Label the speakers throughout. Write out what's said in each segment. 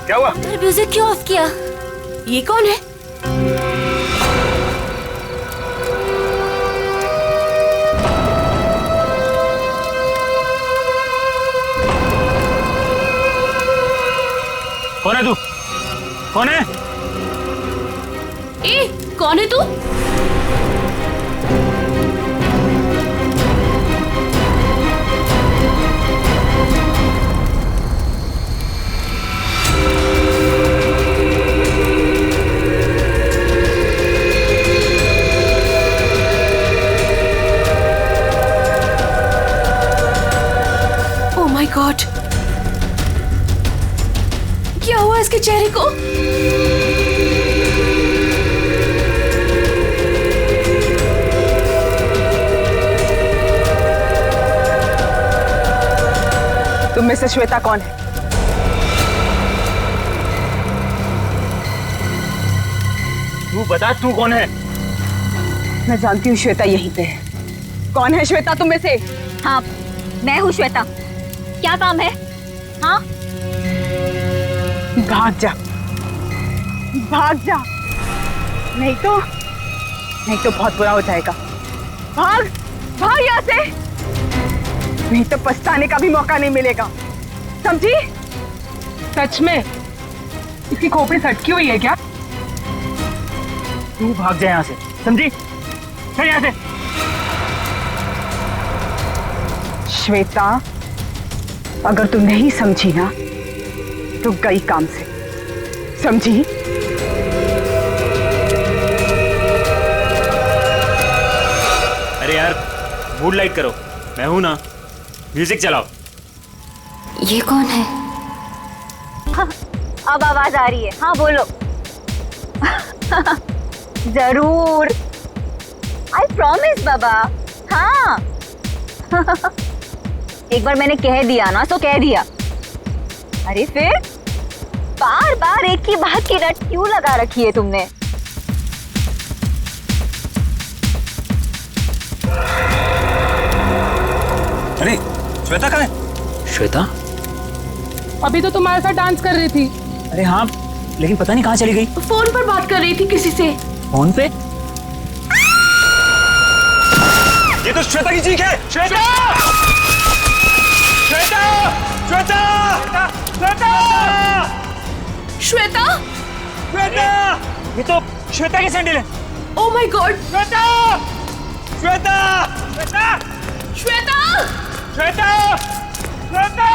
Speaker 1: क्या हुआ?
Speaker 2: म्यूजिक क्यों ऑफ किया? ये कौन है?
Speaker 1: कौन है तू? कौन है?
Speaker 2: ए, कौन है तू? ओह माय गॉड, क्या हुआ इसके चेहरे को?
Speaker 3: तुम में से श्वेता कौन है?
Speaker 1: तू बता, तू कौन है?
Speaker 3: मैं जानती हूँ श्वेता यहीं पे है। कौन है श्वेता तुम में से?
Speaker 4: हाँ, मैं हूँ श्वेता। क्या काम है? हाँ,
Speaker 3: भाग जा, भाग जा, नहीं तो बहुत बुरा हो जाएगा। भाग, भाग यहाँ से, नहीं तो पछताने का भी मौका नहीं मिलेगा, समझी?
Speaker 5: सच में इसकी खोपड़ी सटकी हुई है क्या?
Speaker 1: तू भाग जा यहाँ से, समझी? चल यहाँ से।
Speaker 3: श्वेता, अगर तू नहीं समझी ना तो गई काम से, समझी?
Speaker 1: अरे यार, मूड लाइट करो, मैं हूं ना। म्यूजिक चलाओ।
Speaker 2: ये कौन है?
Speaker 4: हाँ, अब आवाज आ रही है। हाँ बोलो। जरूर, आई प्रॉमिस बाबा। हाँ। एक बार मैंने कह दिया ना तो कह दिया। अरे फिर बार बार एक ही बात की रट क्यों लगा रखी है तुमने?
Speaker 1: अरे श्वेता कहाँ है? श्वेता?
Speaker 5: अभी तो तुम्हारे साथ डांस कर रही थी।
Speaker 1: अरे हाँ, लेकिन पता नहीं कहाँ चली गई।
Speaker 2: फोन पर बात कर रही थी किसी से।
Speaker 1: फोन पे? ये तो श्वेता की चीख है। श्वेता! श्वेता! श्वेता! श्वेता!
Speaker 2: श्वेता?
Speaker 1: श्वेता! ये तो श्वेता की सैंडल है।
Speaker 2: Oh my God!
Speaker 1: Shweta! Shweta! Shweta!
Speaker 2: Shweta!
Speaker 1: Shweta! Shweta!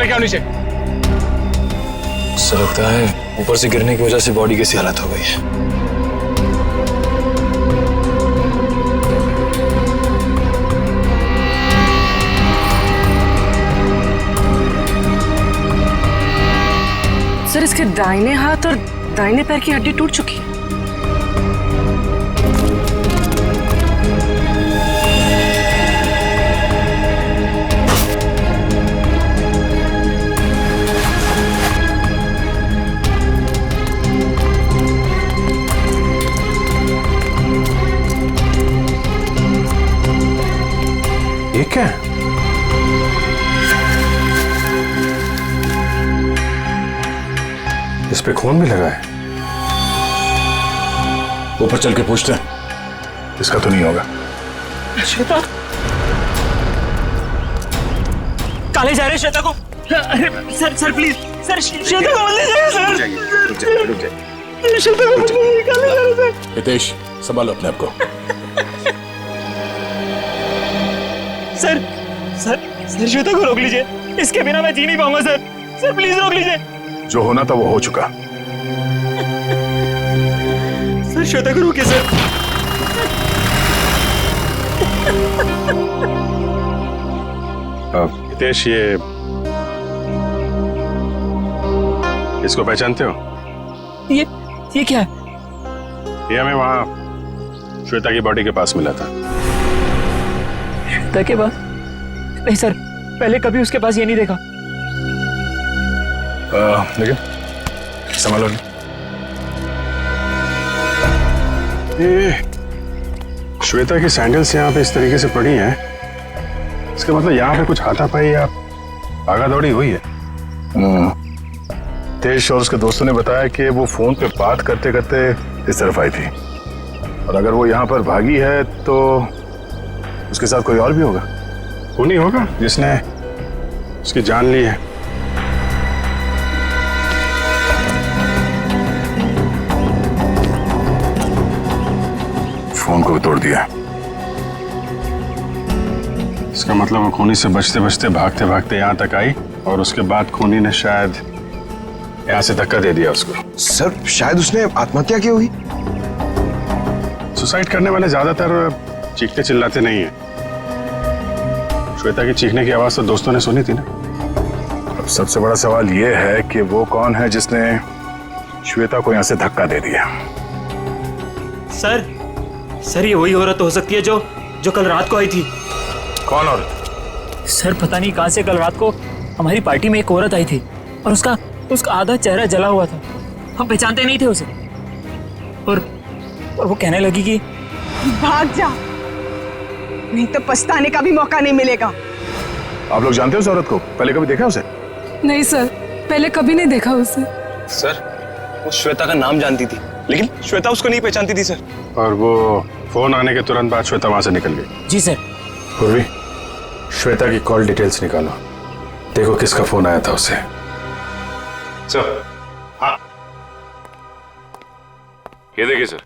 Speaker 1: लेके आओ नीचे।
Speaker 6: ऐसा लगता है ऊपर से गिरने की वजह से बॉडी कैसी हालत हो गई है।
Speaker 5: सर, इसके दाहिने हाथ और दाहिने पैर की हड्डी टूट चुकी है।
Speaker 6: ये क्या है? इस पे खून भी लगा है। ऊपर चल के पूछते हैं। इसका तो नहीं होगा।
Speaker 1: श्वेता काले जा रहे श्वेता को। अरे सर प्लीज सर, श्वेता को मत ले जाइए सर।
Speaker 6: रुक जाइए।
Speaker 1: श्वेता को मत ले जाइए, काले जा रहे सर।
Speaker 6: हितेश, संभालो अपने आप को।
Speaker 1: सर श्वेता को रोक लीजिए, इसके बिना मैं जी नहीं पाऊंगा सर प्लीज रोक लीजिए।
Speaker 6: जो होना था वो हो चुका।
Speaker 1: सर श्वेता को रोकिए सर।
Speaker 6: हितेश, इसको पहचानते हो?
Speaker 1: ये क्या है?
Speaker 6: ये हमें वहां श्वेता की बॉडी के पास मिला था।
Speaker 1: श्वेता के पास? नहीं सर, पहले कभी उसके पास ये नहीं देखा।
Speaker 6: लेकिन संभालो।
Speaker 7: ये श्वेता की सैंडल्स यहाँ पे इस तरीके से पड़ी हैं, इसका मतलब यहाँ पे कुछ हाथापाई या भागा दौड़ी हुई है।
Speaker 6: तेज और उसके दोस्तों ने बताया कि वो फोन पे बात करते करते इस तरफ आई थी, और अगर वो यहाँ पर भागी है तो उसके साथ कोई और भी होगा।
Speaker 7: वो नहीं होगा जिसने उसकी जान ली है।
Speaker 6: फोन को भी तोड़ दिया।
Speaker 7: इसका मतलब वो खूनी से बचते बचते भागते भागते यहाँ तक आई, और उसके बाद खूनी ने शायद यहाँ से धक्का दे दिया उसको।
Speaker 8: सर शायद उसने आत्महत्या की होगी।
Speaker 7: सुसाइड करने वाले ज्यादातर चीखते चिल्लाते नहीं है। श्वेता की चीखने की आवाज तो दोस्तों ने सुनी थी ना।
Speaker 6: अब सबसे बड़ा सवाल ये है कि वो कौन है जिसने श्वेता को यहाँ से धक्का दे दिया।
Speaker 1: सर ये वही औरत हो सकती है जो कल रात को आई थी।
Speaker 6: कौन औरत?
Speaker 1: सर पता नहीं कहां से कल रात को हमारी पार्टी में एक औरत आई थी, और उसका आधा चेहरा जला हुआ था। हम पहचानते नहीं थे उसे, और वो कहने लगी कि
Speaker 3: भाग जा, नहीं तो पछताने का भी मौका नहीं मिलेगा।
Speaker 6: आप लोग जानते हो उस औरत को? पहले कभी देखा उसे?
Speaker 5: नहीं सर, पहले कभी नहीं देखा उसे।
Speaker 8: सर वो श्वेता का नाम जानती थी, लेकिन श्वेता उसको नहीं पहचानती थी सर।
Speaker 7: और वो फोन आने के तुरंत बाद श्वेता वहां से निकल गई।
Speaker 1: जी सर।
Speaker 6: पूर्वी, श्वेता की कॉल डिटेल्स निकालो, देखो किसका फोन आया था उसे।
Speaker 9: सर, हाँ ये देखिए सर,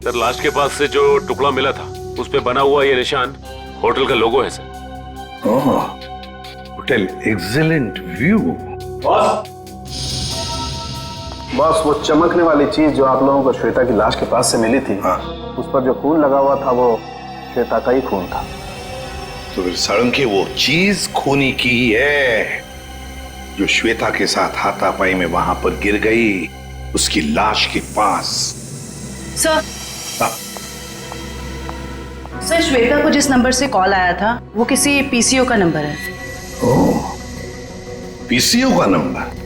Speaker 9: लाश के पास से जो टुकड़ा मिला था उस पे बना हुआ ये निशान होटल का लोगो है sir.
Speaker 10: Hotel excellent view.
Speaker 11: Boss वो चमकने वाली चीज जो आप लोगों को श्वेता की लाश के पास से मिली थी, उस पर जो खून लगा हुआ था वो श्वेता का ही खून था।
Speaker 10: तो फिर सारंगी वो चीज खूनी की ही है जो श्वेता के साथ हाथापाई में वहां पर गिर गई उसकी लाश के पास।
Speaker 12: सर, सर श्वेता को जिस नंबर से कॉल आया था वो किसी पीसीओ का नंबर है।
Speaker 10: ओह, पीसीओ का नंबर?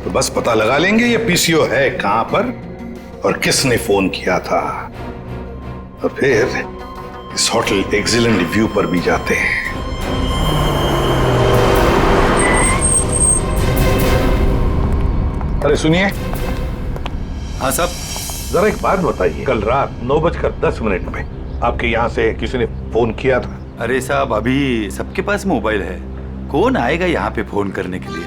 Speaker 10: तो बस पता लगा लेंगे ये पीसीओ है कहां पर और किसने फोन किया था, और फिर इस होटल एक्सीलेंट व्यू पर भी जाते हैं।
Speaker 11: अरे सुनिए।
Speaker 10: हाँ साहब, जरा एक बात बताइए, कल रात 9:10 में आपके यहाँ से किसी ने फोन किया था?
Speaker 13: अरे साहब, अभी सबके पास मोबाइल है, कौन आएगा यहाँ पे फोन करने के लिए?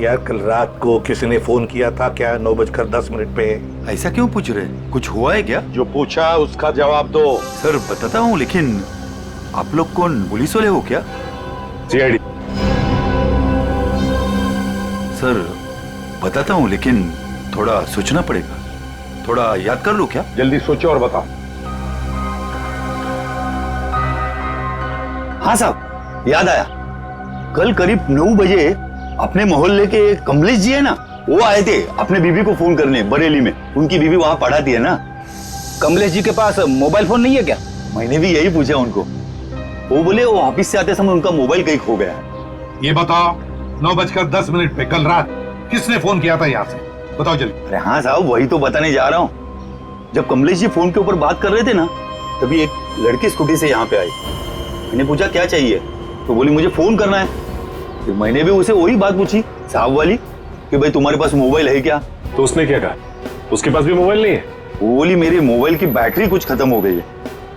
Speaker 10: यार कल रात को किसी ने फोन किया था क्या 9:10 पे?
Speaker 13: ऐसा क्यों पूछ रहे? कुछ हुआ है क्या?
Speaker 10: जो पूछा उसका जवाब दो।
Speaker 13: सर बताता हूँ, लेकिन आप लोग कौन, पुलिस वाले हो क्या?
Speaker 10: सीआईडी।
Speaker 13: सर बताता हूँ, लेकिन थोड़ा सोचना पड़ेगा, थोड़ा याद कर लो क्या?
Speaker 10: जल्दी सोचो और बताओ।
Speaker 13: हाँ साहब, याद आया, कल करीब 9 बजे अपने मोहल्ले के कमलेश जी है ना, वो आए थे अपने बीबी को फोन करने बरेली में। उनकी बीबी वहां पढ़ाती है ना।
Speaker 11: कमलेश जी के पास मोबाइल फोन नहीं है क्या?
Speaker 13: मैंने भी यही पूछा उनको, वो बोले वो ऑफिस से आते समय उनका मोबाइल कहीं खो गया है।
Speaker 10: ये बताओ 9:10 पे कल रात किसने फोन किया था यहाँ से? बताओ जल्दी।
Speaker 13: अरे हाँ साहब, वही तो बताने जा रहा हूँ। जब कमलेश जी फोन के ऊपर बात कर रहे थे ना, तभी एक लड़की स्कूटी से यहाँ पे आई। मैंने पूछा क्या चाहिए, तो बोली मुझे फोन करना है। फिर मैंने भी उसे वही बात पूछी साहब वाली कि भाई तुम्हारे पास मोबाइल है क्या?
Speaker 6: तो उसने क्या कहा? उसके पास भी मोबाइल नहीं है?
Speaker 13: वो बोली मेरे मोबाइल की बैटरी कुछ खत्म हो गई है।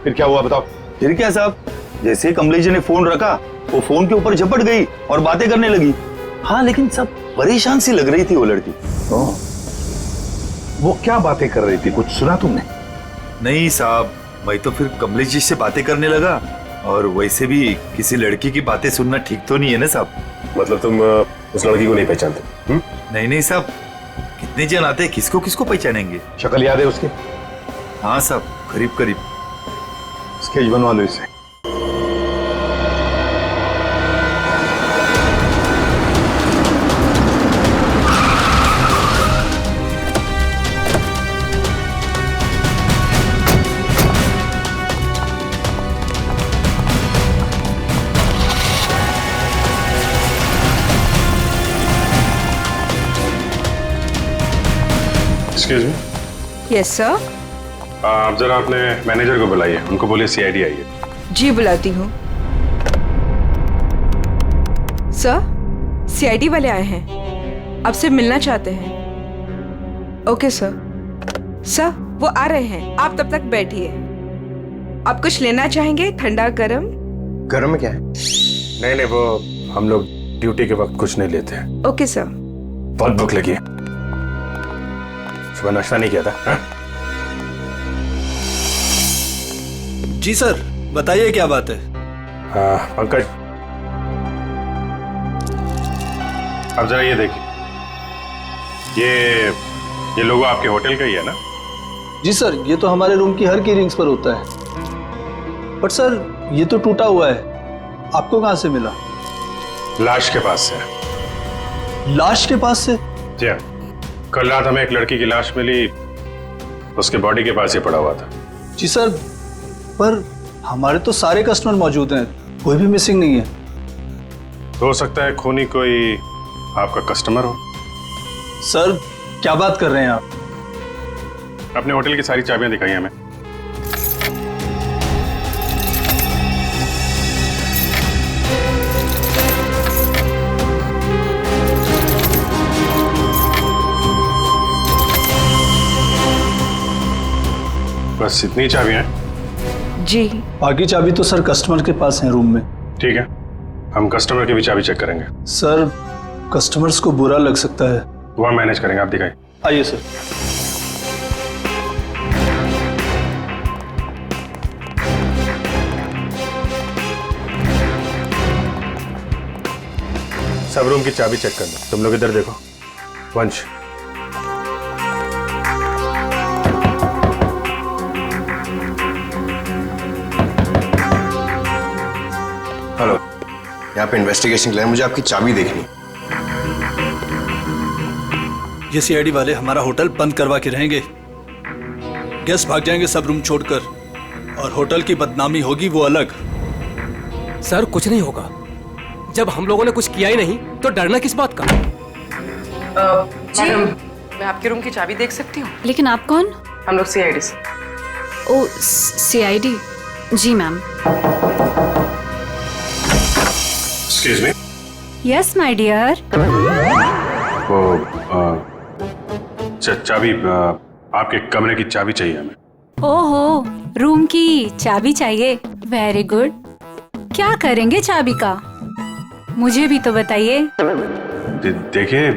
Speaker 10: फिर क्या हुआ बताओ?
Speaker 13: फिर क्या साहब, जैसे ही कमलेश जी ने फोन रखा, वो फोन के ऊपर झपट गई और बातें करने लगी। हाँ, लेकिन सब परेशान सी लग रही थी वो लड़की।
Speaker 10: वो क्या बातें कर रही थी, कुछ सुना तुमने?
Speaker 13: नहीं साहब, मैं तो फिर कमलेश जी से बातें करने लगा, और वैसे भी किसी लड़की की बातें सुनना ठीक तो नहीं है ना साहब।
Speaker 6: मतलब तुम उस लड़की को नहीं पहचानते?
Speaker 13: नहीं साहब, कितने जन आते हैं, किसको किसको पहचानेंगे?
Speaker 10: शक्ल याद है उसकी?
Speaker 13: हाँ साहब, करीब करीब।
Speaker 10: स्केच बनवा लो इससे।
Speaker 7: Excuse me.
Speaker 5: Yes sir.
Speaker 7: आप जरा अपने मैनेजर को बुलाइए, उनको बोलिए सीआईडी आई है।
Speaker 5: जी बुलाती हूँ। सर, सीआईडी वाले आए हैं, आपसे मिलना चाहते हैं। Okay sir. सर, वो आ रहे हैं, आप तब तक बैठिए। आप कुछ लेना चाहेंगे? ठंडा गरम?
Speaker 6: गरम में क्या है? नहीं नहीं, वो हम लोग ड्यूटी के वक्त कुछ नहीं लेते हैं।
Speaker 5: Okay sir.
Speaker 6: बहुत भूख लगी है, सुबह नाश्ता नहीं किया था। हा?
Speaker 14: जी सर, बताइए क्या बात है।
Speaker 7: पंकज, अब जरा ये देखिए, ये लोगो आपके होटल का ही है ना?
Speaker 14: जी सर, ये तो हमारे रूम की हर की रिंग्स पर होता है। बट सर, ये तो टूटा हुआ है, आपको कहां से मिला?
Speaker 7: लाश के पास से।
Speaker 14: लाश के पास से?
Speaker 7: जी हाँ, कल रात हमें एक लड़की की लाश मिली, उसके बॉडी के पास ही पड़ा हुआ था।
Speaker 14: जी सर, पर हमारे तो सारे कस्टमर मौजूद हैं, कोई भी मिसिंग नहीं है।
Speaker 7: हो सकता है खूनी कोई आपका कस्टमर हो।
Speaker 14: सर, क्या बात कर रहे हैं आप?
Speaker 7: अपने होटल की सारी चाबियां दिखाई हमें। बस इतनी चाबियां हैं?
Speaker 5: जी।
Speaker 14: बाकी चाबी तो सर कस्टमर के पास है रूम में।
Speaker 7: ठीक है, हम कस्टमर की भी चाबी चेक करेंगे।
Speaker 14: सर, कस्टमर्स को बुरा लग सकता है।
Speaker 7: वो हम मैनेज करेंगे, आप दिखाइए।
Speaker 14: आइए सर।
Speaker 7: सब रूम की चाबी चेक कर दो। तुम लोग इधर देखो। वंश,
Speaker 15: हेलो, यहाँ पे इन्वेस्टिगेशन के लिए मुझे आपकी चाबी देखनी।
Speaker 14: ये सीआईडी वाले हमारा होटल बंद करवा के रहेंगे। गेस्ट भाग जाएंगे सब रूम छोड़कर, और होटल की बदनामी होगी वो अलग।
Speaker 16: सर, कुछ नहीं होगा। जब हम लोगों ने कुछ किया ही नहीं तो डरना किस बात का?
Speaker 12: मैडम, मैं आपके रूम की चाबी देख सकती हूँ?
Speaker 2: लेकिन आप कौन?
Speaker 12: हम लोग सीआईडी से।
Speaker 2: Oh, CID? जी ma'am.
Speaker 7: Excuse me.
Speaker 4: Yes my dear.
Speaker 7: वो चाबी, आपके कमरे की चाबी चाहिए हमें।
Speaker 4: ओहो, रूम की चाबी चाहिए? Very good. क्या करेंगे चाबी का, मुझे भी तो बताइए।
Speaker 7: देखिए,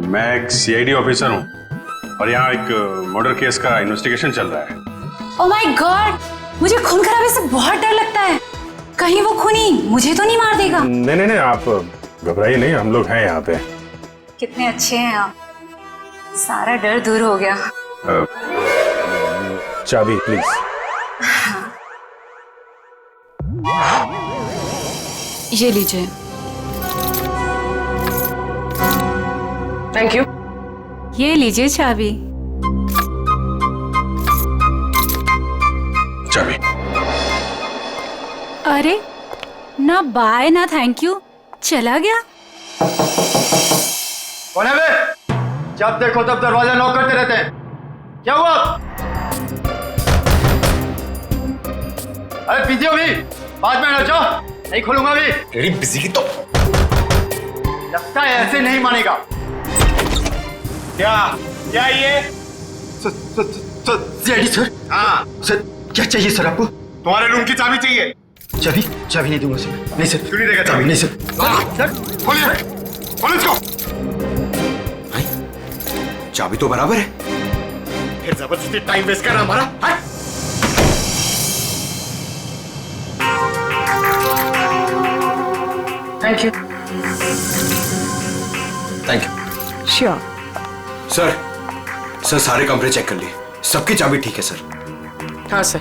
Speaker 7: मैं एक सीआईडी ऑफिसर हूँ और यहाँ एक मर्डर केस का इन्वेस्टिगेशन चल रहा है।
Speaker 4: ओह माय गॉड, मुझे खून खराबे से बहुत डर लगता है। कहीं वो खूनी मुझे तो नहीं मार देगा?
Speaker 7: नहीं नहीं नहीं, आप घबराइए नहीं, हम लोग हैं यहाँ पे।
Speaker 4: कितने अच्छे हैं आप, सारा डर दूर हो गया।
Speaker 7: चाबी प्लीज।
Speaker 2: ये लीजिए।
Speaker 12: Thank you.
Speaker 4: ये लीजिए चाबी।
Speaker 7: चाबी।
Speaker 4: अरे, ना बाय ना थैंक यू, चला गया।
Speaker 17: कौन है बे? जब देखो तब दरवाजा नॉक करते रहते हैं, क्या हुआ? अरे बिजी हो भी, बाद में आ जाओ, नहीं खोलूंगा भी।
Speaker 15: तेरी बिजी की तो
Speaker 17: लगता है ऐसे नहीं मानेगा।
Speaker 15: क्या क्या ये?
Speaker 17: CID sir.
Speaker 15: हाँ
Speaker 17: सर, क्या चाहिए सर आपको?
Speaker 15: तुम्हारे रूम की चाबी चाहिए।
Speaker 17: चाबी? चाबी नहीं दूंगा सर। नहीं सर।
Speaker 15: क्यों नहीं देगा चाबी?
Speaker 17: नहीं सर।
Speaker 15: सर खोलिए, खोलो इसको। चाबी तो बराबर है, फिर जबरदस्ती टाइम वेस्ट कर रहा हमारा।
Speaker 12: Thank you.
Speaker 15: Thank you.
Speaker 5: Sure.
Speaker 15: Sir सारे कमरे चेक कर लिए, सबकी चाबी ठीक है सर।
Speaker 12: हाँ सर,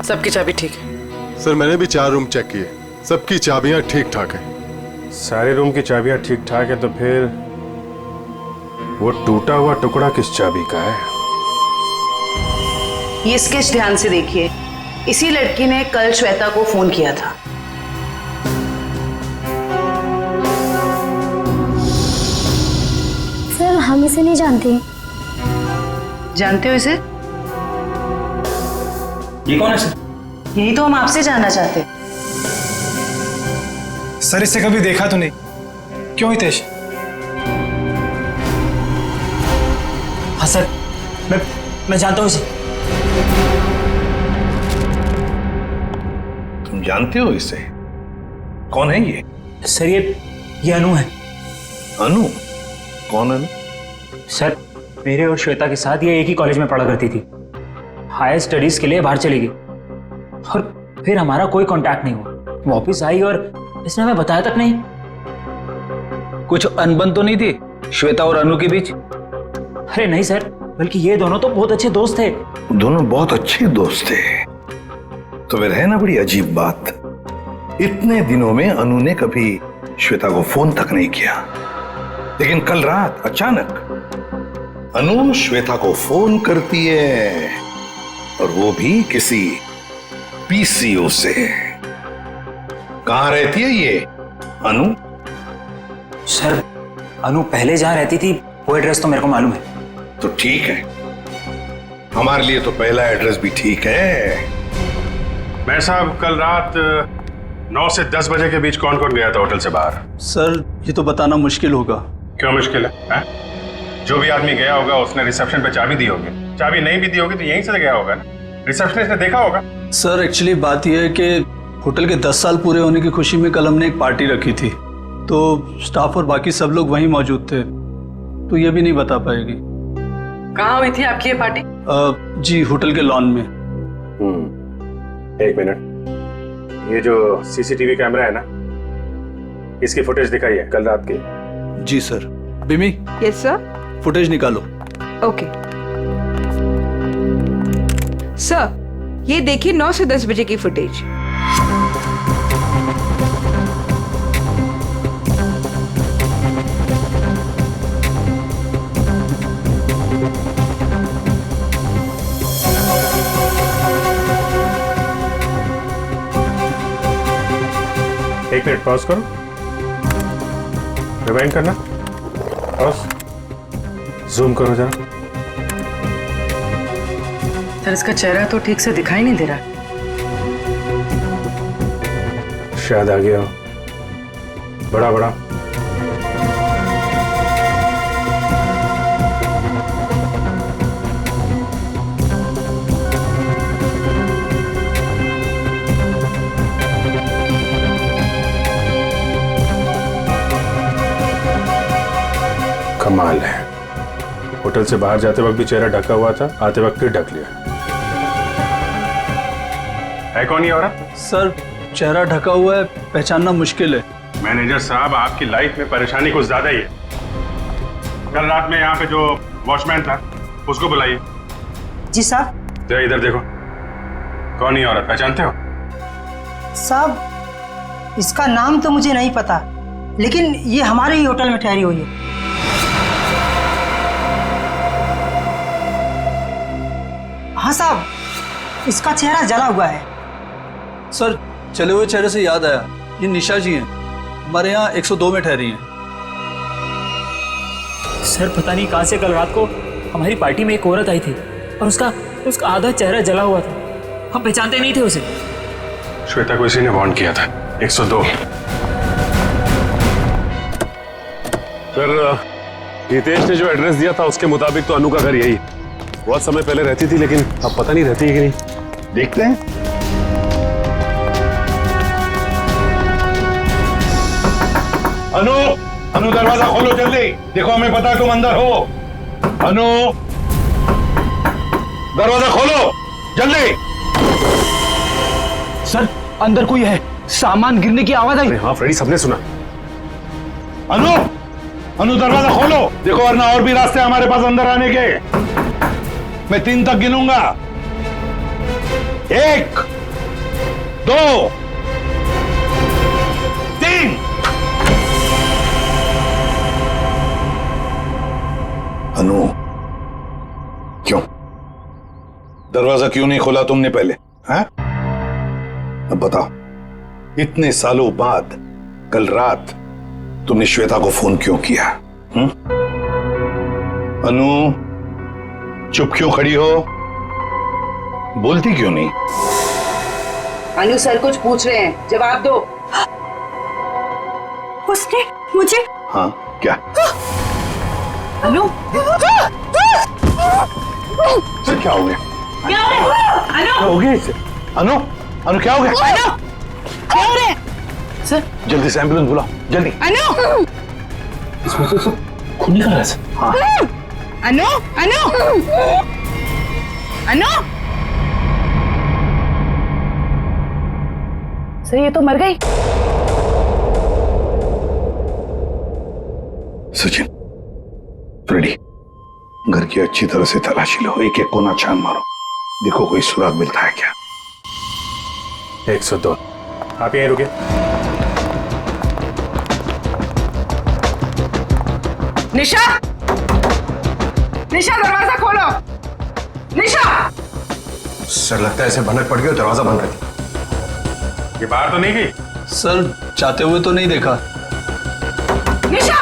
Speaker 12: सबकी चाबी ठीक है।
Speaker 6: सर, मैंने भी 4 रूम चेक किए, सबकी चाबियां ठीक ठाक हैं।
Speaker 7: सारे रूम की चाबियां ठीक ठाक है, तो फिर वो टूटा हुआ टुकड़ा किस चाबी का है?
Speaker 12: ये स्केच ध्यान से देखिए। इसी लड़की ने कल श्वेता को फोन किया था।
Speaker 18: सर, हम इसे नहीं जानते।
Speaker 12: जानते हो इसे?
Speaker 8: ये कौन है सर?
Speaker 12: यही तो हम आपसे जानना चाहते।
Speaker 18: सर इसे कभी देखा तो नहीं, क्यों हितेश?
Speaker 1: हाँ सर, मैं जानता हूँ इसे।
Speaker 10: तुम जानते हो इसे? कौन है ये?
Speaker 1: सर ये अनु है।
Speaker 10: अनु? कौन अनु?
Speaker 1: सर मेरे और श्वेता के साथ ये एक ही कॉलेज में पढ़ा करती थी। हायर स्टडीज के लिए बाहर चली गई और फिर हमारा कोई कांटेक्ट नहीं हुआ। वापस आई और इसने हमें बताया तक नहीं।
Speaker 19: कुछ अनबन तो नहीं थी श्वेता और अनु के बीच?
Speaker 1: अरे नहीं सर, बल्कि ये दोनों तो बहुत अच्छे दोस्त थे।
Speaker 10: दोनों बहुत अच्छे दोस्त थे तो फिर है ना बड़ी अजीब बात, इतने दिनों में अनु ने कभी श्वेता को फोन तक नहीं किया, लेकिन कल रात अचानक अनु श्वेता को फोन करती है और वो भी किसी पीसीओ से। कहां रहती है ये अनु?
Speaker 1: सर अनु पहले जहां रहती थी वो एड्रेस तो मेरे को मालूम है।
Speaker 10: तो ठीक है, हमारे लिए तो पहला एड्रेस भी ठीक है।
Speaker 7: मैं साहब कल रात 9 से 10 बजे के बीच कौन कौन गया था होटल से बाहर?
Speaker 14: सर ये तो बताना मुश्किल होगा।
Speaker 7: क्यों मुश्किल है? जो भी आदमी गया होगा उसने रिसेप्शन पे चाबी दी होगी, चाबी नहीं भी दी होगी तो यहीं से गया होगा ना, रिसेप्शनिस्ट ने देखा होगा।
Speaker 14: सर एक्चुअली बात यह है कि होटल के 10 साल पूरे होने की खुशी में कल हमने एक पार्टी रखी थी, तो स्टाफ और बाकी सब लोग वहीं मौजूद थे, तो ये भी नहीं बता पाएगी।
Speaker 12: कहाँ हुई थी आपकी ये पार्टी?
Speaker 14: जी होटल के लॉन में।
Speaker 7: एक मिनट, ये जो सीसीटीवी कैमरा है ना, इसकी फुटेज दिखाइए कल रात की।
Speaker 14: जी सर। बिमी?
Speaker 5: Yes sir.
Speaker 14: फुटेज निकालो।
Speaker 5: ओके सर, ये देखिए 9 से 10 बजे की फुटेज।
Speaker 7: एक मिनट पॉज करो, रिवाइंड करना, पॉज, जूम करो जरा।
Speaker 12: सर इसका चेहरा तो ठीक से दिखाई नहीं दे रहा।
Speaker 7: शायद आ गया हो, बड़ा बड़ा। कमाल है, होटल से बाहर जाते वक्त भी चेहरा ढका हुआ था, आते वक्त फिर ढक लिया। है कौन ये औरत?
Speaker 14: सर चेहरा ढका हुआ है, पहचानना मुश्किल है।
Speaker 7: मैनेजर साहब, आपकी लाइफ में परेशानी कुछ ज्यादा ही है। कल रात में यहाँ पे जो वॉचमैन था उसको बुलाइए।
Speaker 20: जी साहब।
Speaker 7: तो इधर देखो, कौन ये औरत, पहचानते हो?
Speaker 20: साहब इसका नाम तो मुझे नहीं पता, लेकिन ये हमारे ही होटल में ठहरी हुई है। हाँ साहब, इसका चेहरा जला हुआ है।
Speaker 14: सर चले हुए चेहरे से याद आया, ये निशा जी हैं, हमारे यहाँ 102 में ठहरी हैं।
Speaker 1: सर पता नहीं कहां से कल रात को हमारी पार्टी में एक औरत आई थी और उसका आधा चेहरा जला हुआ था। हम पहचानते नहीं थे उसे।
Speaker 7: श्वेता को इसी ने वार्न किया था। 102।
Speaker 9: सर हितेश ने जो एड्रेस दिया था उसके मुताबिक तो अनु का घर यही बहुत समय पहले रहती थी, लेकिन अब पता नहीं रहती है कि नहीं।
Speaker 10: देखते हैं। अनु, अनु दरवाजा खोलो जल्दी, देखो हमें पता है तुम अंदर हो। अनु दरवाजा खोलो जल्दी।
Speaker 19: सर अंदर कोई है, सामान गिरने की आवाज आई।
Speaker 9: हाँ फ्रेडी, सबने सुना।
Speaker 10: अनु, अनु दरवाजा खोलो, देखो वरना और भी रास्ते हमारे पास अंदर आने के। मैं 3 तक गिनूंगा। 1 2 3। अनु, क्यों दरवाजा क्यों नहीं खोला तुमने पहले? हैं? अब बताओ, इतने सालों बाद कल रात तुमने श्वेता को फोन क्यों किया? अनु चुप क्यों खड़ी हो? बोलती क्यों नहीं?
Speaker 12: अनु सर कुछ पूछ रहे हैं, जवाब दो।
Speaker 3: उसने मुझे।
Speaker 10: हाँ क्या?
Speaker 12: अनु
Speaker 10: सर क्या हो गया?
Speaker 12: क्या हो रहा है?
Speaker 10: क्या हो गया इसे? अनु अनु क्या हो गया?
Speaker 12: अनु क्या हो रहा है? सर
Speaker 10: जल्दी से एम्बुलेंस बुलाओ जल्दी।
Speaker 12: अनु
Speaker 10: इसमें से खून निकल रहा है सर। हाँ
Speaker 3: अनु अनु अनु
Speaker 12: सर ये तो मर गई।
Speaker 10: सचिन, फ्रेडी, घर की अच्छी तरह से तलाशी लो, एक एक कोना छान मारो, देखो कोई सुराग मिलता है क्या।
Speaker 7: 102। आप यहीं रुके।
Speaker 3: निशा, निशा दरवाजा खोलो। निशा।
Speaker 15: सर लगता है ऐसे भनक पड़ गई, दरवाजा बंद कर।
Speaker 7: ये बाहर तो नहीं गई?
Speaker 14: सर जाते हुए तो नहीं देखा।
Speaker 3: निशा।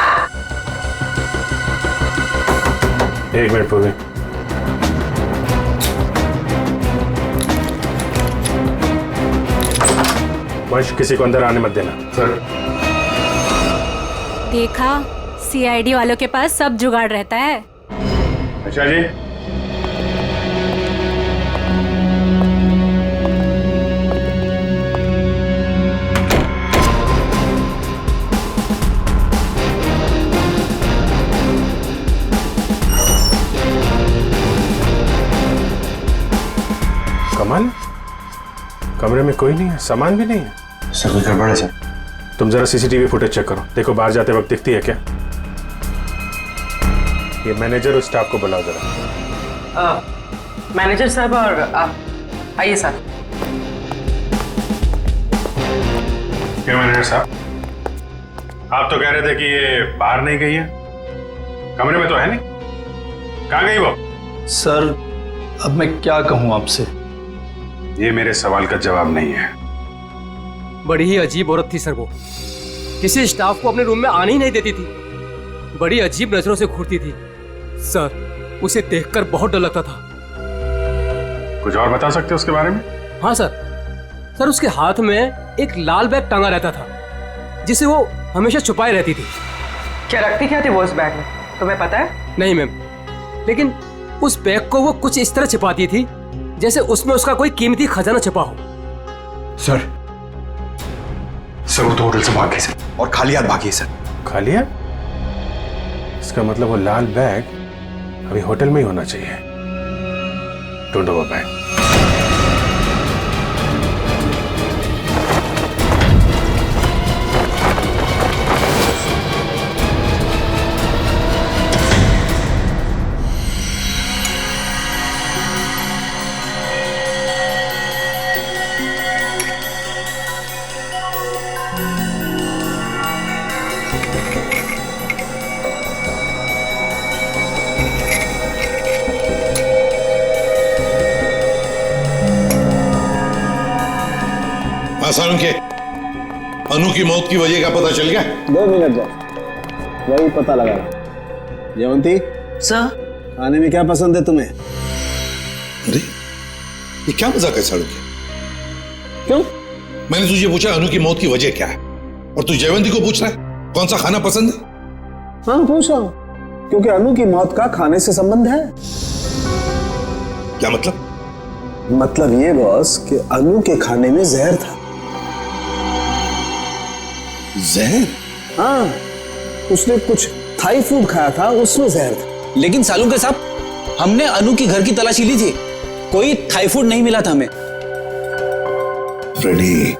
Speaker 7: 1 मिनट पूर्वी। वंश, किसी को अंदर आने मत देना। सर।
Speaker 4: देखा, सीआईडी वालों के पास सब जुगाड़ रहता है।
Speaker 7: अच्छा जी। कमाल, कमरे में कोई नहीं है, सामान भी नहीं है।
Speaker 15: सर कोई गड़बड़ है सर।
Speaker 7: तुम जरा सीसीटीवी फुटेज चेक करो, देखो बाहर जाते वक्त दिखती है क्या। ये मैनेजर और स्टाफ को बुलाओ जरा।
Speaker 12: मैनेजर साहब और आप आइए सर।
Speaker 7: क्यों मैनेजर साहब, आप तो कह रहे थे कि ये बाहर नहीं गई है, कमरे में तो है नहीं, कहाँ गई वो?
Speaker 14: सर अब मैं क्या कहूँ आपसे?
Speaker 7: ये मेरे सवाल का जवाब नहीं है।
Speaker 16: बड़ी ही अजीब औरत थी सर वो, किसी स्टाफ को अपने रूम में आने ही नहीं देती थी, बड़ी अजीब नजरों से घूरती थी सर, उसे देखकर बहुत डर लगता था।
Speaker 7: कुछ और बता सकते हो उसके बारे में?
Speaker 16: हाँ सर उसके हाथ में एक लाल बैग टांगा रहता था जिसे वो हमेशा छुपाए रहती थी।
Speaker 3: क्या रखती क्या थी वो उस बैग में, तुम्हें पता है?
Speaker 16: नहीं मैम, लेकिन उस बैग को वो कुछ इस तरह छिपाती थी जैसे उसमें उसका कोई कीमती खजाना छिपा हो।
Speaker 15: सर वो तो होटल से भाग गई सर, और खाली हाथ भागी है सर।
Speaker 7: खाली हाथ? इसका मतलब वो लाल बैग अभी होटल में ही होना चाहिए। ढूंढो वो बैग।
Speaker 10: सारुण के अनु की मौत की वजह का पता चल गया?
Speaker 11: 2 मिनट जाओ, वही पता लगा रहा। जयवंती
Speaker 12: सर,
Speaker 11: खाने में क्या पसंद है तुम्हें?
Speaker 10: अरे ये क्या मजाक है सारुण के?
Speaker 11: क्यों?
Speaker 10: मैंने तुझे पूछा अनु की मौत की वजह क्या है, और तू जयवंती को पूछ रहा है कौन सा खाना पसंद है?
Speaker 11: हाँ पूछ रहा हूं, क्योंकि अनु की मौत का खाने से संबंध है।
Speaker 10: क्या मतलब?
Speaker 11: मतलब ये बॉस कि अनु के खाने में जहर था।
Speaker 10: जहर?
Speaker 11: हाँ, उसने कुछ थाई फूड खाया था, उसमें जहर था।
Speaker 19: लेकिन सालू के साहब, हमने अनु की घर की तलाशी ली थी, कोई थाई फूड नहीं मिला था हमें।
Speaker 10: फ्रेडी,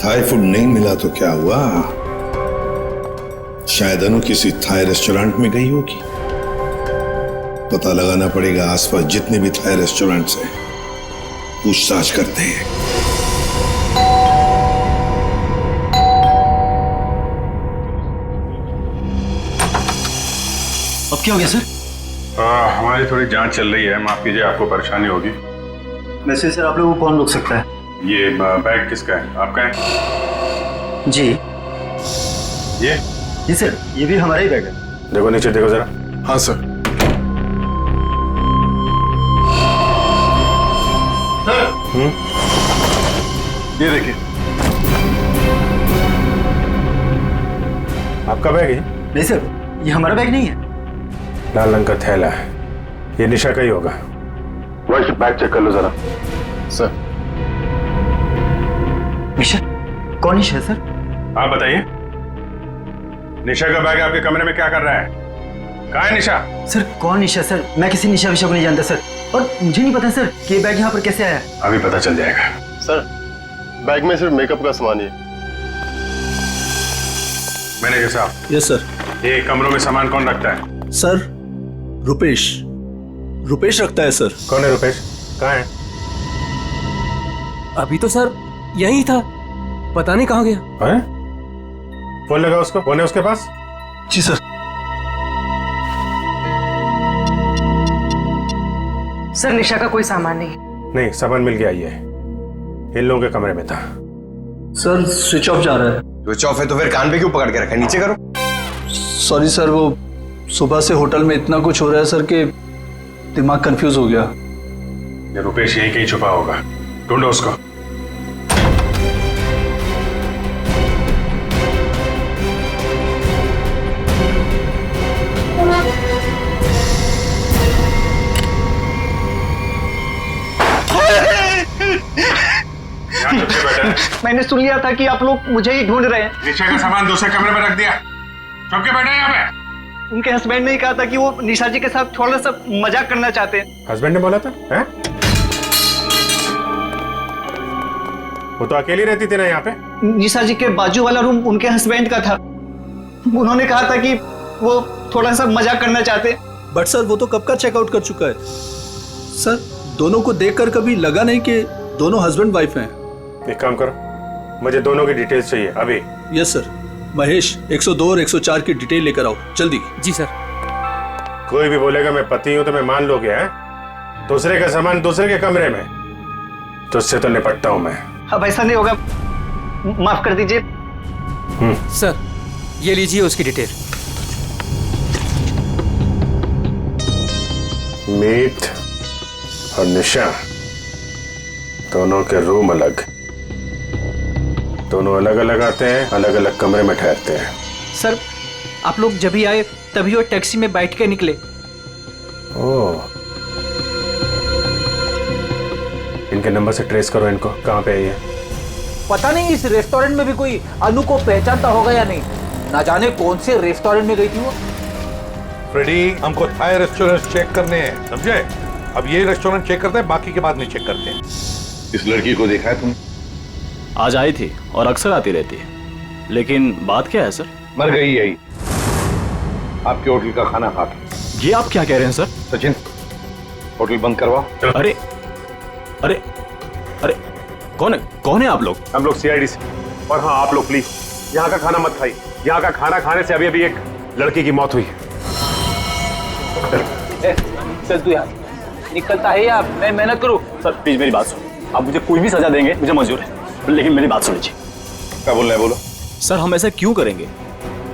Speaker 10: थाई फूड नहीं मिला तो क्या हुआ? शायद अनु किसी थाई रेस्टोरेंट में गई होगी। पता लगाना पड़ेगा, आसपास जितने भी थाई रेस्टोरेंट्स हैं पूछताछ करते हैं।
Speaker 19: अब क्या हो गया सर?
Speaker 7: हमारी थोड़ी जांच चल रही है, माफ कीजिए आपको परेशानी होगी।
Speaker 11: वैसे सर आप लोगों को कौन रोक सकता है?
Speaker 7: ये बैग किसका है? आपका है?
Speaker 11: जी
Speaker 7: ये?
Speaker 11: जी सर, ये भी हमारा ही बैग है।
Speaker 7: देखो नीचे देखो जरा।
Speaker 15: हाँ सर।
Speaker 6: ये देखिए, आपका बैग है?
Speaker 17: नहीं सर, ये हमारा बैग नहीं है।
Speaker 6: लाल रंग का थैला है, ये निशा का ही होगा। वही बैग चेक कर लो जरा। सर।
Speaker 17: निशा? कौन निशा सर?
Speaker 6: आप बताइए, निशा का बैग आपके कमरे में क्या कर रहा है? कहाँ है निशा?
Speaker 17: सर कौन निशा सर? मैं किसी निशा विशा को नहीं जानता सर, और मुझे नहीं पता सर कि ये बैग यहाँ पर कैसे आया।
Speaker 6: अभी पता चल जाएगा।
Speaker 11: सर, बैग में सिर्फ मेकअप का सामान है।
Speaker 6: मैनेजर साहब।
Speaker 14: Yes sir.
Speaker 6: ये कमरों में सामान कौन रखता है?
Speaker 14: सर, रुपेश रखता है सर।
Speaker 6: कौन है रुपेश? कहाँ है?
Speaker 16: अभी तो सर यही था, पता नहीं कहाँ गया।
Speaker 6: है? फोन लगा उसको, फोन है उसके पास?
Speaker 14: जी सर।
Speaker 12: सर निशा का कोई सामान नहीं।
Speaker 6: नहीं, सामान मिल गया, ये इन लोगों के कमरे में था।
Speaker 14: सर स्विच ऑफ जा रहा है।
Speaker 15: स्विच ऑफ है तो फिर कान पे क्यों पकड़ के रखा है? नीचे करो।
Speaker 14: सॉरी सर, वो सुबह से होटल में इतना कुछ हो रहा है सर कि दिमाग कंफ्यूज हो गया।
Speaker 6: ये रुपेश यहीं कहीं छुपा होगा, ढूंढो उसको।
Speaker 17: मैंने सुन लिया था कि आप लोग मुझे ही ढूंढ रहे हैं।
Speaker 6: निशा का सामान दूसरे कमरे में रख दिया, छुप के बैठे यहाँ पे।
Speaker 17: उनके हस्बैंड ने ही कहा था कि वो निशा जी के साथ थोड़ा सा मजाक करना चाहते हैं।
Speaker 6: हस्बैंड ने बोला था? हैं? वो तो अकेली रहती थी ना यहाँ पे।
Speaker 17: निशा जी के बाजू वाला रूम उनके हस्बैंड का था, उन्होंने कहा था कि वो थोड़ा सा मजाक करना चाहते हैं।
Speaker 14: बट सर वो तो कब का चेकआउट कर चुका है सर। दोनों को देखकर कभी लगा नहीं कि दोनों हस्बैंड वाइफ हैं।
Speaker 6: एक काम करो, मुझे दोनों की डिटेल्स चाहिए अभी।
Speaker 14: Yes sir. महेश 102 और 104 की डिटेल लेकर आओ जल्दी।
Speaker 16: जी सर।
Speaker 6: कोई भी बोलेगा मैं पति हूं तो मैं मान लोगे? हैं? दूसरे का सामान दूसरे के कमरे में, तो उससे तो निपटता हूं मैं।
Speaker 17: अब ऐसा नहीं होगा, माफ कर दीजिए।
Speaker 16: सर ये लीजिए उसकी डिटेल।
Speaker 6: मीत और निशा दोनों के रूम अलग, दोनों अलग अलग आते हैं, अलग अलग कमरे में ठहरते हैं।
Speaker 17: सर आप लोग जब ही आए तभी वो टैक्सी में बैठ के निकले।
Speaker 6: ओह, इनके नंबर से ट्रेस करो इनको, कहाँ पे है ये?
Speaker 21: पता नहीं इस रेस्टोरेंट में भी कोई अनु को पहचानता होगा या नहीं, ना जाने कौन से रेस्टोरेंट में गई थी वो।
Speaker 10: फ्रेडी, हमको थाई रेस्टोरेंट चेक करने हैं, समझे? अब ये रेस्टोरेंट चेक करते हैं, बाकी के बाद नहीं चेक करते हैं। इस लड़की को देखा है तुमने?
Speaker 22: आज आई थी और अक्सर आती रहती है, लेकिन बात क्या है सर?
Speaker 10: मर गई यही आपके होटल का खाना खा के।
Speaker 22: ये आप क्या कह रहे हैं सर?
Speaker 10: सचिन, होटल बंद करवाओ।
Speaker 22: अरे अरे अरे कौन है आप लोग?
Speaker 6: हम लोग सीआईडी से। और हाँ, आप लोग प्लीज यहाँ का खाना मत खाइए, यहाँ का खाना खाने से अभी अभी एक लड़की की मौत हुई है।
Speaker 21: चल तू यार, निकलता है या मैं मेहनत करूं?
Speaker 22: सर प्लीज मेरी बात सुनो, आप मुझे कोई भी सजा देंगे मुझे मंजूर है, लेकिन मेरी बात सुन लीजिए।
Speaker 10: क्या बोल रहे हैं? बोलो।
Speaker 22: सर हम ऐसा क्यों करेंगे?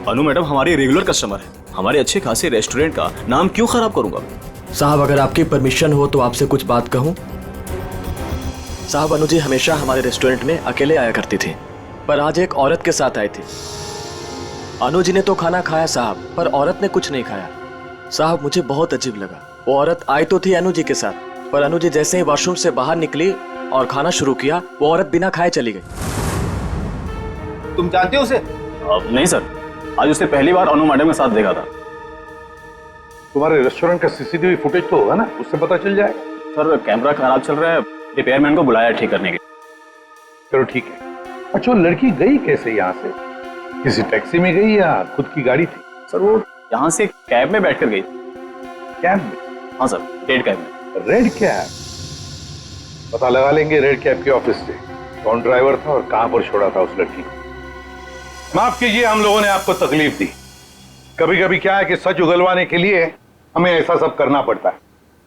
Speaker 22: अनु मैडम हमारी रेगुलर कस्टमर है, हमारे अच्छे खासे रेस्टोरेंट का नाम क्यों खराब करूंगा?
Speaker 23: साहब अगर आपकी परमिशन हो तो आपसे कुछ बात कहूं। साहब अनु जी हमेशा हमारे रेस्टोरेंट में अकेले आया करती थी, पर आज एक औरत के साथ आई थी। अनु जी ने तो खाना खाया साहब, पर औरत ने कुछ नहीं खाया। साहब मुझे बहुत अजीब लगा। वो औरत आई तो थी अनु जी के साथ, पर अनु जी जैसे ही वॉशरूम से बाहर निकली और खाना शुरू किया, वो औरत बिना खाए चली गई।
Speaker 21: तुम जानते हो उसे?
Speaker 22: नहीं सर, आज उसने पहली बार अनु मैडम के साथ देखा था।
Speaker 10: तुम्हारे रेस्टोरेंट का सीसीटीवी फुटेज तो होगा ना, उससे पता चल जाएगा।
Speaker 22: सर कैमरा खराब चल रहा है, रिपेयरमैन को बुलाया ठीक करने के।
Speaker 10: चलो ठीक है। अच्छा, वो लड़की गई कैसे यहाँ से? किसी टैक्सी में गई या खुद की गाड़ी थी?
Speaker 22: सर वो यहाँ से कैब में बैठकर गई।
Speaker 10: कैब में?
Speaker 22: हाँ सर, रेड कैब में।
Speaker 10: Red cab? पता लगा लेंगे रेड कैब के ऑफिस से कौन ड्राइवर था और कहां पर छोड़ा था उस लड़की को। माफ कीजिए, हम लोगों ने आपको तकलीफ दी। कभी कभी क्या है कि सच उगलवाने के लिए हमें ऐसा सब करना पड़ता है,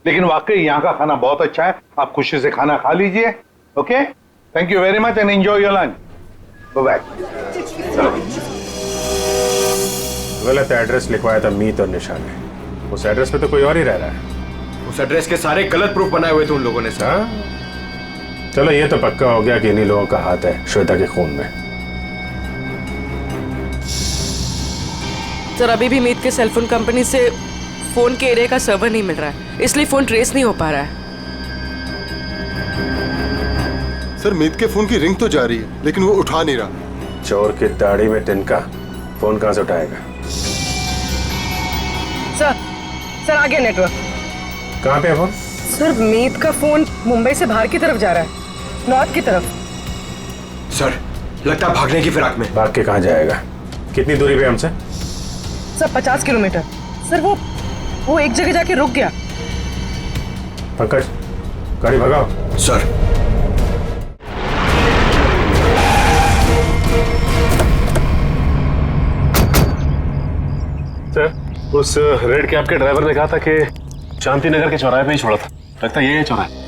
Speaker 10: लेकिन वाकई यहाँ का खाना बहुत अच्छा है। आप खुशी से खाना खा लीजिए। Okay, thank you very much and enjoy your lunch. Bye.
Speaker 6: गलत एड्रेस लिखवाया था मीत और निशा ने, उस एड्रेस पे तो कोई और ही रह रहा है।
Speaker 15: उस एड्रेस के सारे गलत प्रूफ बनाए हुए थे उन लोगों ने सर।
Speaker 7: चलो ये तो पक्का हो गया कि इन्हीं लोगों का हाथ है श्वेता के खून में।
Speaker 5: सर अभी भी मीत के सेलफोन कंपनी से फोन के एरिया का सर्वर नहीं मिल रहा है, इसलिए फोन ट्रेस नहीं हो पा रहा है।
Speaker 2: सर मीत के फोन की रिंग तो जा रही है लेकिन वो उठा नहीं रहा।
Speaker 7: चोर की दाढ़ी में तिनका, फोन कहां से उठाएगा?
Speaker 3: सर आ गया नेटवर्क।
Speaker 7: कहां पे है फोन?
Speaker 3: सर मीत का फोन मुंबई से बाहर की तरफ जा रहा है, नॉर्थ की तरफ।
Speaker 15: सर लगता है भागने की फिराक में।
Speaker 7: भाग के कहां जाएगा? कितनी दूरी पे हमसे?
Speaker 3: Sir 50 kilometre. सर वो एक जगह जाके रुक गया।
Speaker 7: पंकज गाड़ी भगाओ।
Speaker 15: सर
Speaker 7: उस रेड कैब के ड्राइवर ने कहा था कि शांति नगर के चौराहे पे ही छोड़ा था। लगता है ये है चौराहा।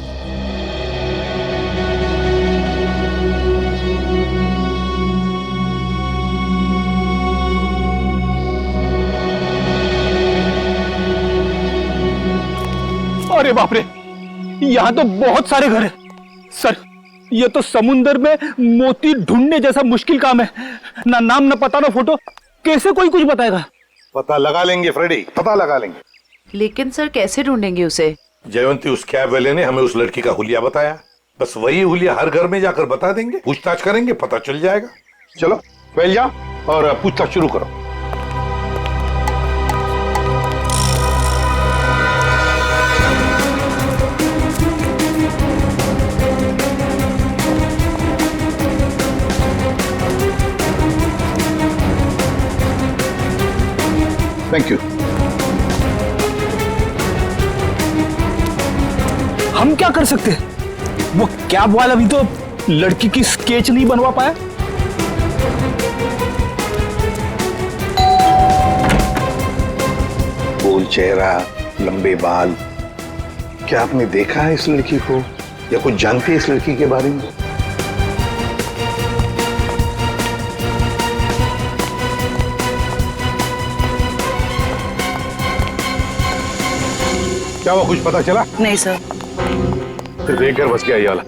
Speaker 21: अरे बाप रे, यहाँ तो बहुत सारे घर हैं। सर ये तो समुंदर में मोती ढूंढने जैसा मुश्किल काम है। ना नाम ना पता ना फोटो, कैसे कोई कुछ बताएगा?
Speaker 10: पता लगा लेंगे फ्रेडी, पता लगा लेंगे।
Speaker 12: लेकिन सर कैसे ढूंढेंगे उसे?
Speaker 10: जयवंती उस कैब वाले ने हमें उस लड़की का हुलिया बताया, बस वही हुलिया हर घर में जाकर बता देंगे, पूछताछ करेंगे, पता चल जाएगा। चलो पहले जाओ और पूछताछ शुरू करो। Thank you.
Speaker 21: हम क्या कर सकते हैं? वो कैब वाला भी तो लड़की की स्केच नहीं बनवा पाया।
Speaker 10: गोल चेहरा, लंबे बाल, क्या आपने देखा है इस लड़की को या कुछ जानते हैं इस लड़की के बारे में? क्या वो कुछ पता चला?
Speaker 12: नहीं सर।
Speaker 7: फिर देख कर बच गया ये वाला।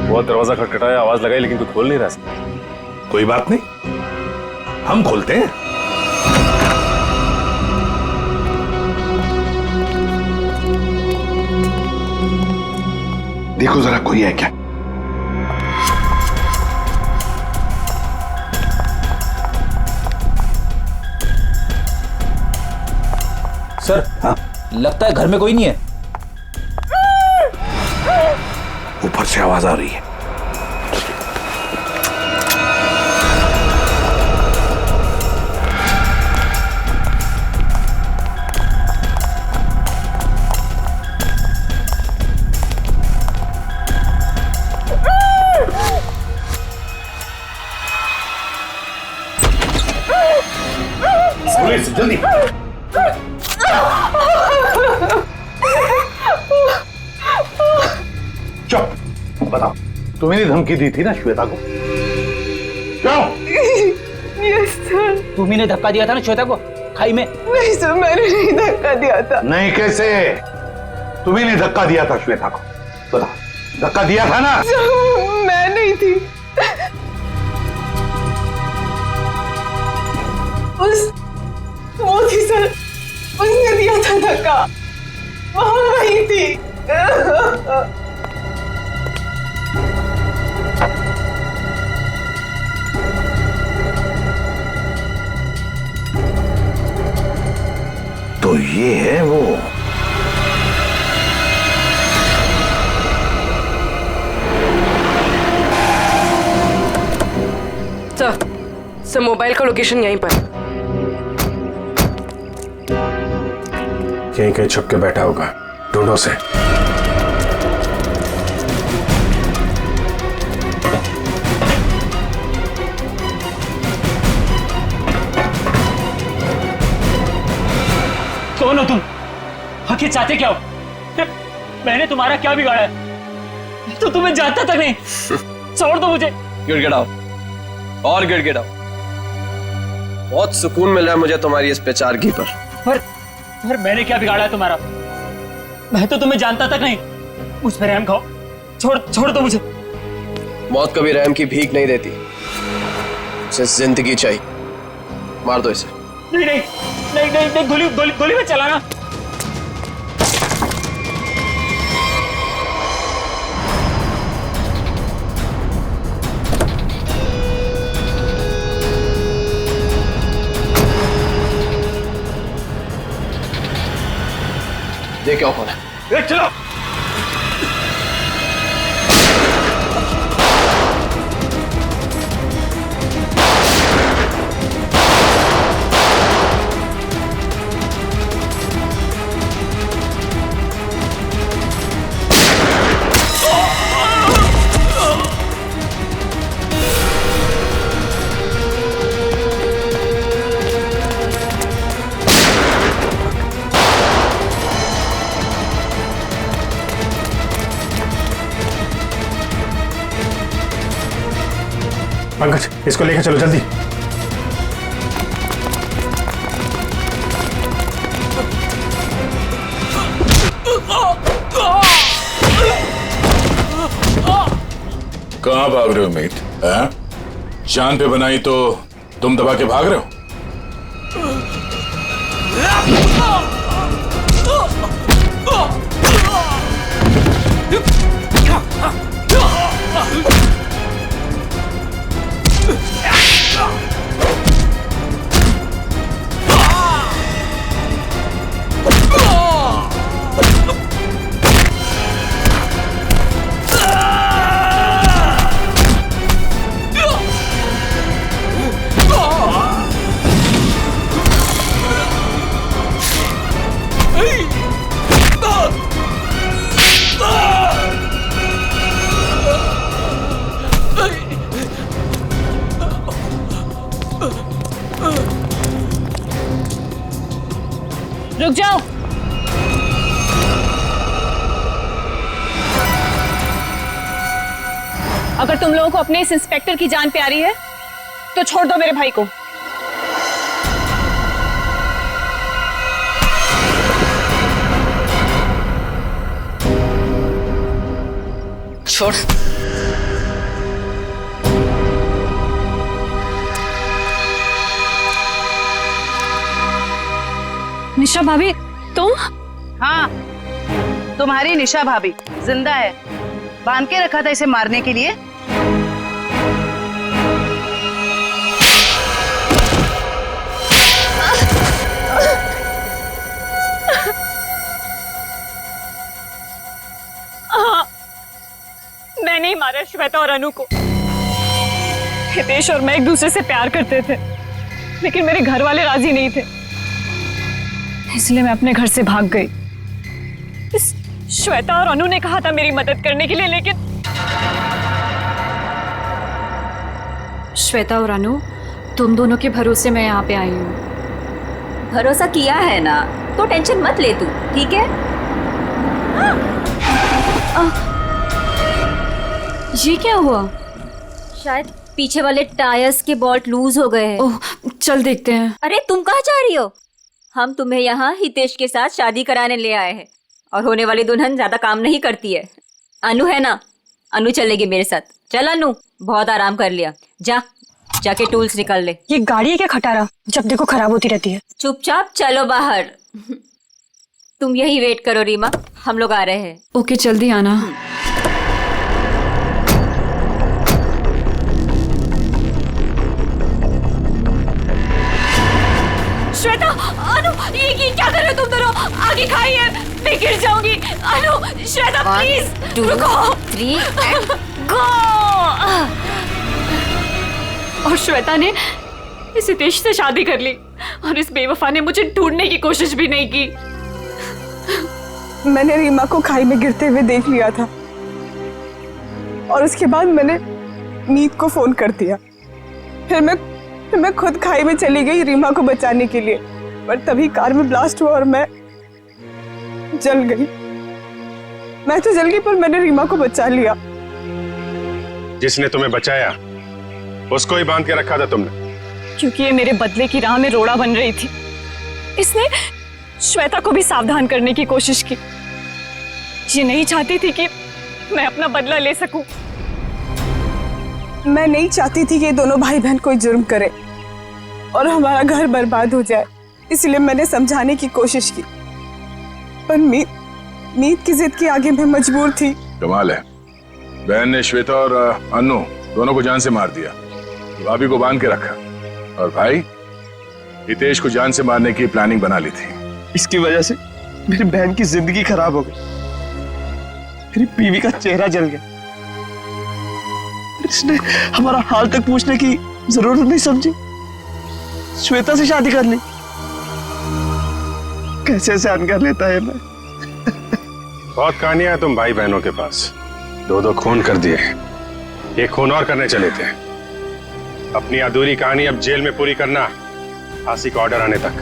Speaker 7: बहुत दरवाजा खटखटाया, आवाज लगाई, लेकिन कोई खोल नहीं रहा।
Speaker 10: कोई बात नहीं, हम खोलते हैं। देखो जरा कोई है क्या?
Speaker 21: सर हाँ? लगता है घर में कोई नहीं है।
Speaker 10: ऊपर से आवाज आ रही है। पुलिस जल्दी। चुप, बताओ तुम्हें धमकी दी थी ना श्वेता को? क्यों?
Speaker 3: Yes sir.
Speaker 21: तुम्ही ने धक्का दिया था ना श्वेता को खाई में?
Speaker 3: नहीं सर, मैंने नहीं धक्का दिया था।
Speaker 10: नहीं कैसे? तुम्ही ने धक्का दिया था श्वेता को, बताओ। धक्का दिया था ना?
Speaker 3: मैं नहीं थी। वो थी सर, उसने दिया था धक्का, वहां वही थी।
Speaker 10: तो ये है वो।
Speaker 5: सर मोबाइल का लोकेशन यहीं पर।
Speaker 7: कहीं कहीं छुप के बैठा होगा, ढूंढो से।
Speaker 1: कौन हो तुम? आखिर चाहते क्या हो? मैंने तुम्हारा क्या बिगाड़ा है? तो तुम्हें जानता तक नहीं। छोड़ दो मुझे।
Speaker 8: गिड़गिड़ाओ और गिड़गिड़ाओ। बहुत सुकून मिल रहा है मुझे तुम्हारी इस बेचारगी पर।
Speaker 1: पर मैंने क्या बिगाड़ा है तुम्हारा? मैं तो तुम्हें जानता तक नहीं। मुझ पर रहम खाओ, छोड़ दो मुझे।
Speaker 8: मौत कभी रहम की भीख नहीं देती, उसे जिंदगी चाहिए। मार दो इसे।
Speaker 1: नहीं नहीं नहीं नहीं, नहीं गोली गोली गोली मत चलाना।
Speaker 8: ये क्या कौन है?
Speaker 1: चलो।
Speaker 7: पंकज, इसको लेकर चलो जल्दी।
Speaker 6: कहाँ भाग रहे हो मीत? जान पे बनाई तो तुम दबा के भाग रहे हो?
Speaker 3: रुक जाओ। अगर तुम लोगों को अपने इस इंस्पेक्टर की जान प्यारी है तो छोड़ दो मेरे भाई को।
Speaker 12: छोड़।
Speaker 3: निशा भाभी, तुम?
Speaker 12: हाँ, तुम्हारी निशा भाभी जिंदा है। बांध के रखा था इसे मारने के लिए।
Speaker 3: मैंने ही मारा श्वेता और अनु को। हितेश और मैं एक दूसरे से प्यार करते थे, लेकिन मेरे घर वाले राजी नहीं थे, इसलिए मैं अपने घर से भाग गई। इस श्वेता और अनु ने कहा था मेरी मदद करने के लिए, लेकिन
Speaker 4: श्वेता और अनु, तुम दोनों के भरोसे मैं यहाँ पे आई हूँ।
Speaker 13: भरोसा किया है ना, तो टेंशन मत ले तू, ठीक है?
Speaker 4: ये क्या हुआ?
Speaker 13: शायद पीछे वाले टायर्स के बोल्ट लूज हो गए हैं।
Speaker 4: ओह, चल देखते हैं।
Speaker 13: अरे तुम कहाँ जा रही हो? हम तुम्हें यहाँ हितेश के साथ शादी कराने ले आए हैं, और होने वाली दुल्हन ज्यादा काम नहीं करती है। अनु है ना, अनु चलेगी मेरे साथ। चल अनु, बहुत आराम कर लिया, जाके टूल्स निकाल ले।
Speaker 3: ये गाड़ी है क्या खटारा, जब देखो खराब होती रहती है।
Speaker 13: चुपचाप चलो बाहर। तुम यही वेट करो रीमा, हम लोग आ रहे हैं।
Speaker 4: ओके, जल्दी आना।
Speaker 3: श्वेता, अनु, ये क्या कर रहे हो तुम दोनों? आगे खाइए, मैं गिर जाऊंगी। अनु, श्वेता प्लीज रुको।
Speaker 13: 3
Speaker 3: गो। और श्वेता ने इस हितेश से शादी कर ली, और इस बेवफा ने मुझे ढूंढने की कोशिश भी नहीं की।
Speaker 5: मैंने रीमा को खाई में गिरते हुए देख लिया था, और उसके बाद मैंने मीत को फोन कर दिया। फिर मैं खुद खाई में चली गई रीमा को बचाने के लिए, पर तभी कार में ब्लास्ट हुआ और मैं जल गई। मैं तो जल गई, पर मैंने रीमा को बचा लिया।
Speaker 7: जिसने तुम्हें बचाया उसको ही बांध के रखा था तुमने,
Speaker 3: क्योंकि ये मेरे बदले की राह में रोड़ा बन रही थी। इसने श्वेता को भी सावधान करने की कोशिश की। ये नहीं चाहती थी कि मैं अपना बदला ले सकूं। मैं नहीं चाहती थी कि ये दोनों भाई बहन कोई जुर्म करे और हमारा घर बर्बाद हो जाए, इसलिए मैंने समझाने की कोशिश की, पर मीत की जिद के आगे मैं मजबूर थी।
Speaker 6: कमाल है, बहन ने श्वेता और अनु दोनों को जान से मार दिया, भाभी को बांध के रखा, और भाई हितेश को जान से मारने की प्लानिंग बना ली थी।
Speaker 17: इसकी वजह से मेरी बहन की जिंदगी खराब हो गई, मेरी बीवी का चेहरा जल गया। इसने हमारा हाल तक पूछने की जरूरत नहीं समझी, श्वेता से शादी कर ली। कैसे सहन कर लेता है मैं।
Speaker 7: बहुत कहानियां हैं तुम भाई बहनों के पास, 2-2 खून कर दिए, एक खून और करने चले थे। अपनी अधूरी कहानी अब जेल में पूरी करना, फांसी का ऑर्डर आने तक।